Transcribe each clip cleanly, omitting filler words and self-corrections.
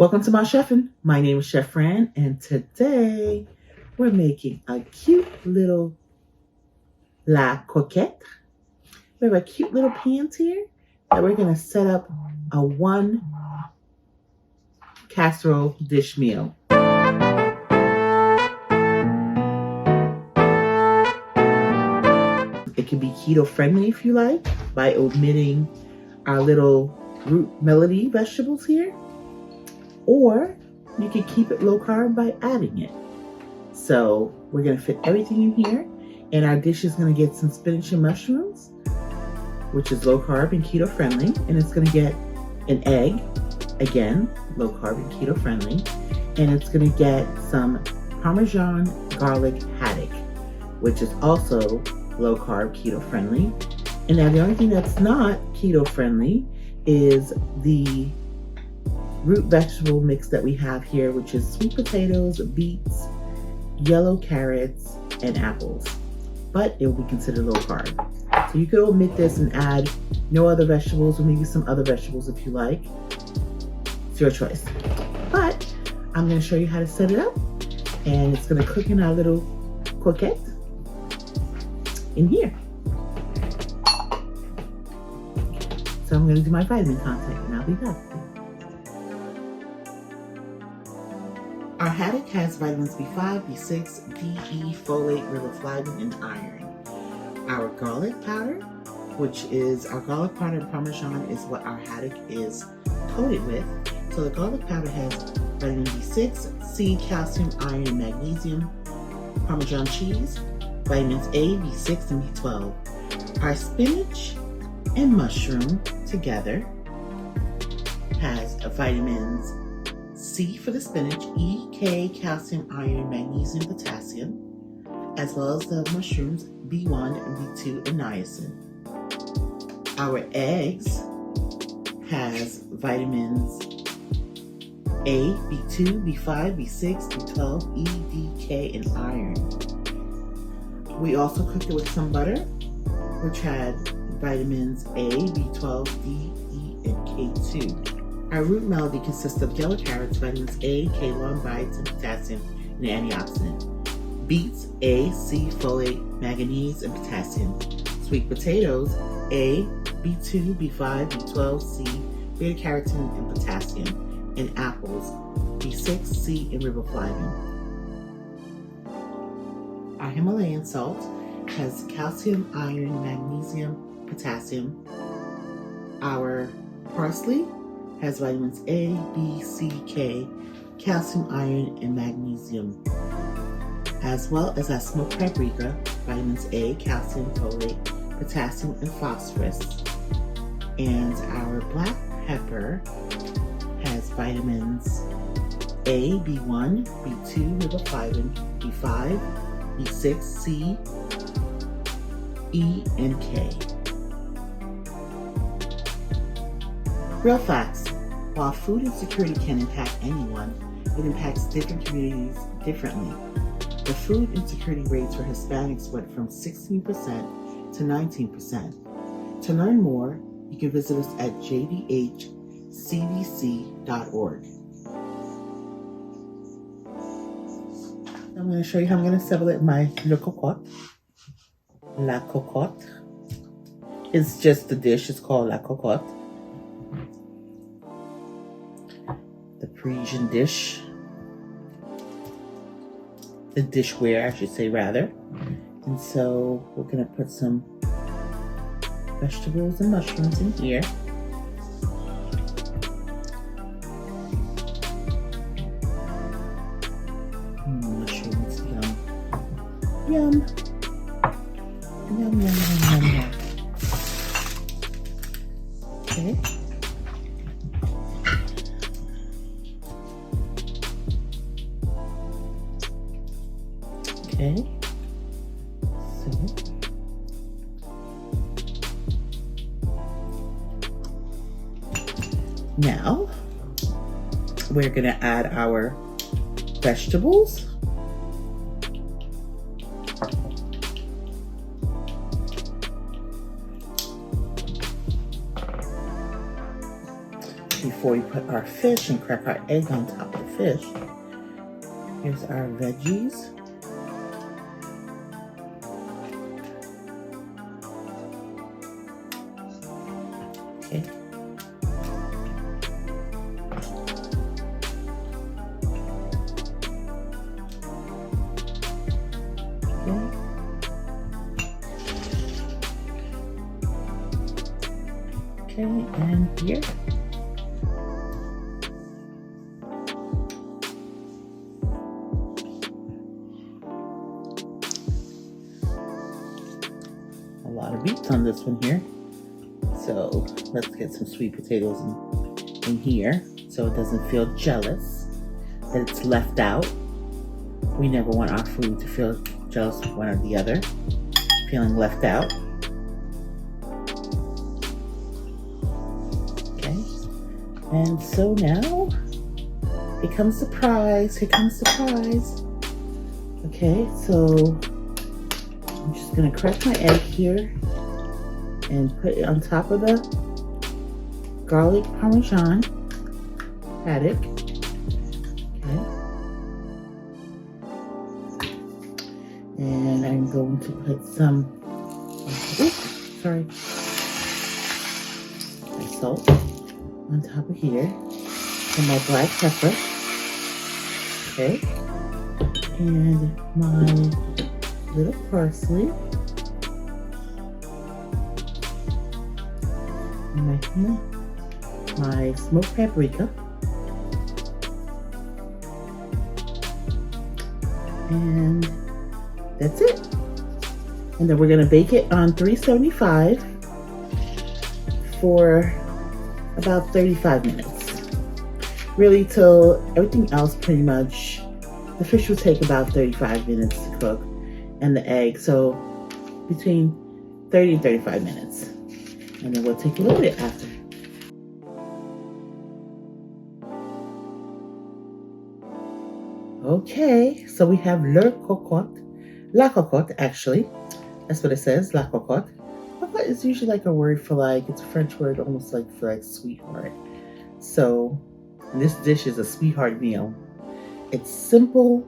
Welcome to my chefing. My name is Chef Fran, and today we're making a cute little la coquette. We have a cute little pans here that we're going to set up a one casserole dish meal. It can be keto friendly if you like, by omitting our little root medley vegetables here. Or you can keep it low carb by adding it. So we're going to fit everything in here. And our dish is going to get some spinach and mushrooms, which is low carb and keto friendly. And it's going to get an egg, again, low carb and keto friendly. And it's going to get some parmesan garlic haddock, which is also low carb, keto friendly. And now the only thing that's not keto friendly is the root vegetable mix that we have here, which is sweet potatoes, beets, yellow carrots, and apples. But it will be considered low carb. So you could omit this and add no other vegetables, or maybe some other vegetables if you like. It's your choice. But I'm going to show you how to set it up, and it's going to cook in our little coquette in here. So I'm going to do my vitamin content, and I'll be back. Our haddock has vitamins B5, B6, D, E, folate, riboflavin, and iron. Our garlic powder, which is our garlic powder and parmesan, is what our haddock is coated with. So the garlic powder has vitamin B6, C, calcium, iron, and magnesium. Parmesan cheese, vitamins A, B6, and B12. Our spinach and mushroom together has vitamins C for the spinach, E, K, calcium, iron, magnesium, potassium, as well as the mushrooms, B1 and B2, and niacin. Our eggs has vitamins A, B2, B5, B6, B12, E, D, K, and iron. We also cooked it with some butter, which had vitamins A, B12, D, E, and K2. Our root melody consists of yellow carrots, vitamins A, K, long bites, and potassium, and antioxidant. Beets, A, C, folate, manganese, and potassium. Sweet potatoes, A, B2, B5, B12, C, beta-carotene, and potassium. And apples, B6, C, and riboflavin. Our Himalayan salt has calcium, iron, magnesium, potassium. Our parsley has vitamins A, B, C, K, calcium, iron, and magnesium, as well as our smoked paprika, vitamins A, calcium, folate, potassium, and phosphorus. And our black pepper has vitamins A, B1, B2, riboflavin, B5, B6, C, E, and K. Real facts. While food insecurity can impact anyone, it impacts different communities differently. The food insecurity rates for Hispanics went from 16% to 19%. To learn more, you can visit us at jdhcdc.org. I'm going to show you how I'm going to separate my le cocotte. La cocotte. It's just the dish. It's called la cocotte. The Parisian dish. The dishware, I should say, rather. And so we're going to put some vegetables and mushrooms in here. Mushrooms, yum. Yum. Yum, yum, yum, yum, yum. Okay. Okay. So. Now, we're going to add our vegetables. before we put our fish and crack our egg on top of the fish. Here's our veggies. Okay. Okay, and here. A lot of beets on this one here. So let's get some sweet potatoes in here so it doesn't feel jealous that it's left out. We never want our food to feel jealous of one or the other, feeling left out. Okay, and so now, here comes surprise, here comes surprise. Okay, so I'm just gonna crack my egg here and put it on top of the garlic parmesan haddock. Okay. And I'm going to put some, my salt on top of here, and my black pepper. Okay. And my little parsley. My smoked paprika, and that's it. And then we're going to bake it on 375 for about 35 minutes. Really till everything else pretty much, the fish will take about 35 minutes to cook, and the egg, so between 30 and 35 minutes. And then we'll take a look at it after. Okay, so we have la cocotte actually. That's what it says, la cocotte. Cocotte is usually like a word for like, it's a French word almost like for like sweetheart. So this dish is a sweetheart meal. It's simple,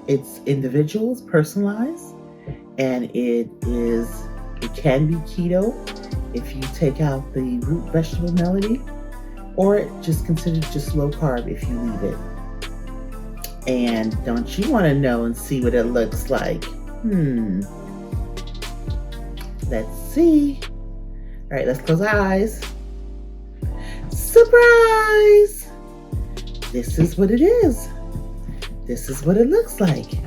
it's individual, it's personalized, and it can be keto if you take out the root vegetable melody, or just consider just low carb if you leave it. And don't you want to know and see what it looks like? Let's see. All right, let's close our eyes. Surprise! This is what it is. This is what it looks like.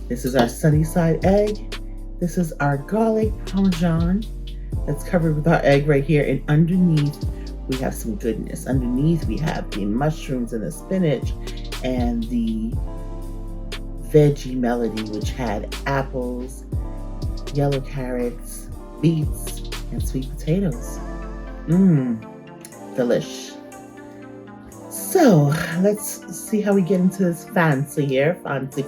This is our sunny side egg. This is our garlic parmesan that's covered with our egg right here. And underneath, we have some goodness. Underneath, we have the mushrooms and the spinach and the veggie melody, which had apples, yellow carrots, beets, and sweet potatoes. Delish. So let's see how we get into this fancy here. Fancy.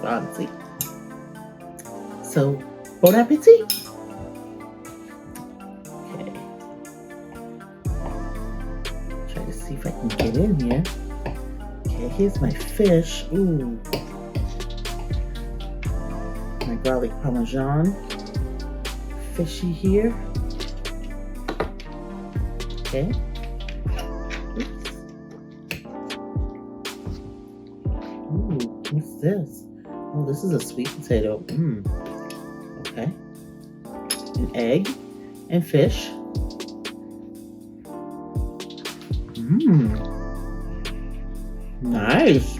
So, bon appetit. Okay. Try to see if I can get in here. Okay, here's my fish. Ooh. My garlic parmesan. Fishy here. Okay. Oops. Ooh, what's this? Oh, this is a sweet potato. Okay. An egg and fish. Nice.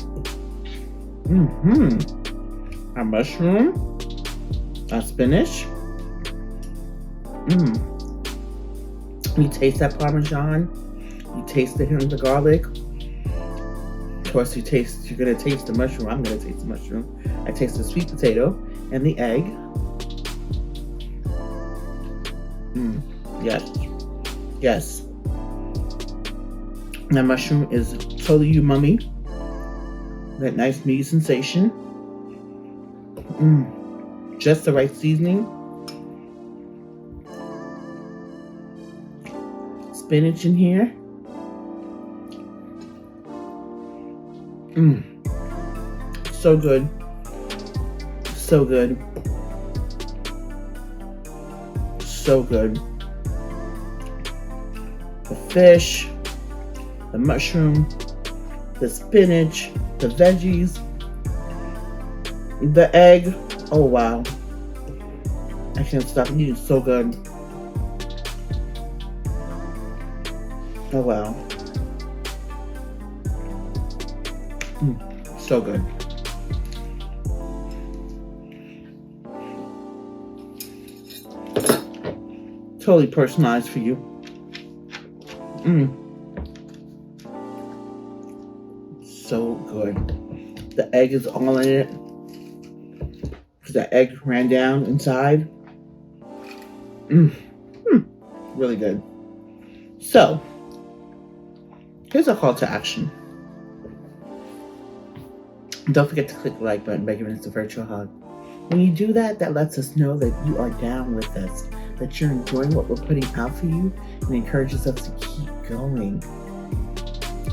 A mushroom. A spinach. You taste that parmesan. You taste the garlic. Of course, you're gonna taste the mushroom. I'm gonna taste the mushroom. I taste the sweet potato and the egg. Yes. That mushroom is totally umami. That nice meaty sensation. Just the right seasoning. Spinach in here. So good. So good. So good. The fish, the mushroom, the spinach, the veggies, the egg. Oh wow. I can't stop eating. So good. Oh wow. So good. Totally personalized for you. So good. The egg is all in it. Because the egg ran down inside. Really good. So, here's a call to action. Don't forget to click the like button by giving us a virtual hug. When you do that, that lets us know that you are down with us, that you're enjoying what we're putting out for you, and encourages us to keep going.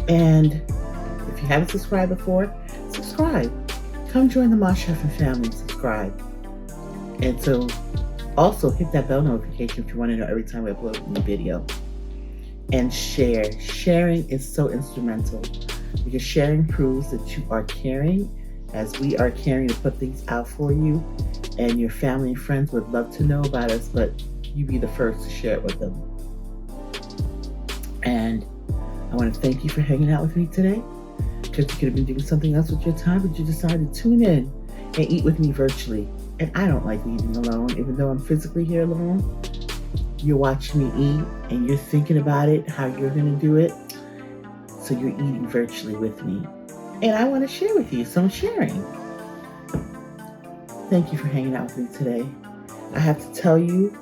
And if you haven't subscribed before, subscribe. Come join the Mosh Chef and family. Subscribe. And so also hit that bell notification if you want to know every time we upload a new video. And share. Sharing is so instrumental because sharing proves that you are caring, as we are caring to put things out for you, and your family and friends would love to know about us, but you be the first to share it with them. And I want to thank you for hanging out with me today, because you could have been doing something else with your time, but you decided to tune in and eat with me virtually. And I don't like eating alone, even though I'm physically here alone. You're watching me eat and you're thinking about it, how you're going to do it. So you're eating virtually with me. And I want to share with you, so I'm sharing. Thank you for hanging out with me today. I have to tell you,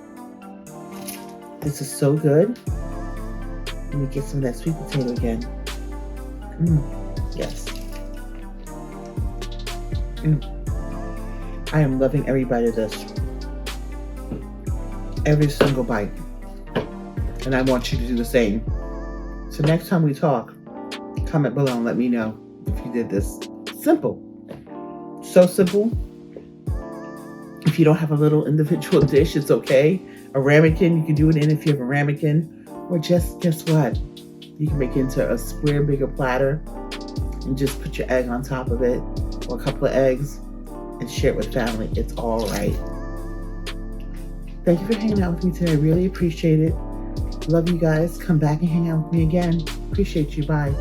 this is so good. Let me get some of that sweet potato again. Yes. I am loving every bite of this. Every single bite. And I want you to do the same. So next time we talk, comment below and let me know if you did this. Simple. So simple. If you don't have a little individual dish, it's okay. A ramekin, you can do it in if you have a ramekin. Or just, guess what? You can make it into a square, bigger platter and just put your egg on top of it, or a couple of eggs, and share it with family. It's all right. Thank you for hanging out with me today. I really appreciate it. Love you guys. Come back and hang out with me again. Appreciate you. Bye.